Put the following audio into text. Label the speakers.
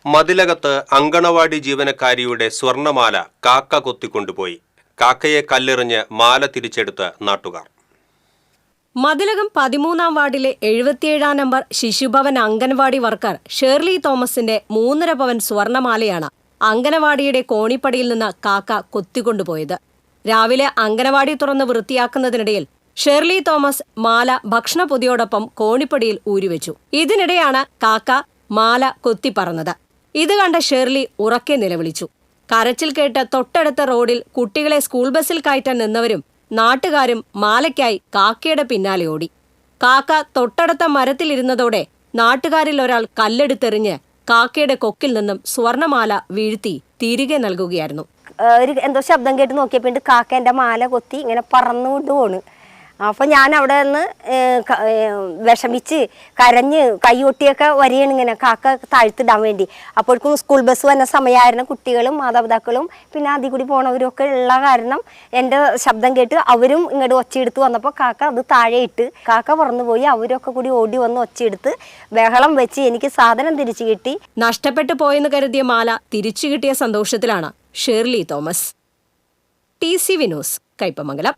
Speaker 1: മതിലകത്ത് അങ്കണവാടി ജീവനക്കാരിയുടെ സ്വർണമാല കാക്ക കൊത്തിക്കൊണ്ടുപോയി. കാക്കയെ കല്ലെറിഞ്ഞ് മാല തിരിച്ചെടുത്ത് നാട്ടുകാർ.
Speaker 2: മതിലകം 13-ാം വാർഡിലെ 77-ാം നമ്പർ ശിശുഭവൻ അംഗൻവാടി വർക്കർ ഷേർലി തോമസിന്റെ 3.5 പവൻ സ്വർണമാലയാണ് അംഗനവാടിയുടെ കോണിപ്പടിയിൽ നിന്ന് കാക്ക കൊത്തിക്കൊണ്ടുപോയത്. രാവിലെ അംഗനവാടി തുറന്ന് വൃത്തിയാക്കുന്നതിനിടയിൽ ഷേർലി തോമസ് മാല ഭക്ഷണപ്പൊതിയോടൊപ്പം കോണിപ്പടിയിൽ ഊരിവെച്ചു. ഇതിനിടെയാണ് കാക്ക മാല കൊത്തിപ്പറന്നത്. ഇത് കണ്ട ഷേർലി ഉറക്കെ നിലവിളിച്ചു. കരച്ചിൽ കേട്ട് തൊട്ടടുത്ത റോഡിൽ കുട്ടികളെ സ്കൂൾ ബസ്സിൽ കയറ്റാൻ നിന്നവരും നാട്ടുകാരും മാലയ്ക്കായി കാക്കയുടെ പിന്നാലെ ഓടി. കാക്ക തൊട്ടടുത്ത മരത്തിലിരുന്നതോടെ നാട്ടുകാരിൽ ഒരാൾ കല്ലെടുത്തെറിഞ്ഞ് കാക്കയുടെ കൊക്കിൽ നിന്നും സ്വർണമാല വീഴ്ത്തി തിരികെ നൽകുകയായിരുന്നു.
Speaker 3: എന്തോ ശബ്ദം കേട്ട് നോക്കിയപ്പോൾ കാക്ക എൻ്റെ മാല കൊത്തി ഇങ്ങനെ പറന്നുകൊണ്ട് പോണ്. അപ്പോൾ ഞാൻ അവിടെ നിന്ന് വിഷമിച്ച് കരഞ്ഞ് കൈയൊട്ടിയൊക്കെ വരികയാണ് ഇങ്ങനെ കാക്ക താഴ്ത്തിടാൻ വേണ്ടി. അപ്പോഴേക്കും സ്കൂൾ ബസ് വന്ന സമയമായിരുന്നു. കുട്ടികളും മാതാപിതാക്കളും പിന്നെ അതിൽ കൂടി പോണവരൊക്കെ ഉള്ള കാരണം എൻ്റെ ശബ്ദം കേട്ട് അവരും ഇങ്ങോട്ട് ഒച്ചയെടുത്ത് വന്നപ്പോൾ കാക്ക അത് താഴെ ഇട്ട് കാക്ക പറന്നു പോയി. അവരൊക്കെ കൂടി ഓടി വന്ന് ഒച്ചയെടുത്ത് ബഹളം വെച്ച് എനിക്ക് സാധനം തിരിച്ചു കിട്ടി.
Speaker 2: നഷ്ടപ്പെട്ടു പോയെന്ന് കരുതിയ മാല തിരിച്ചു കിട്ടിയ സന്തോഷത്തിലാണ് Shirley Thomas. TCV news, Kaipamangalam.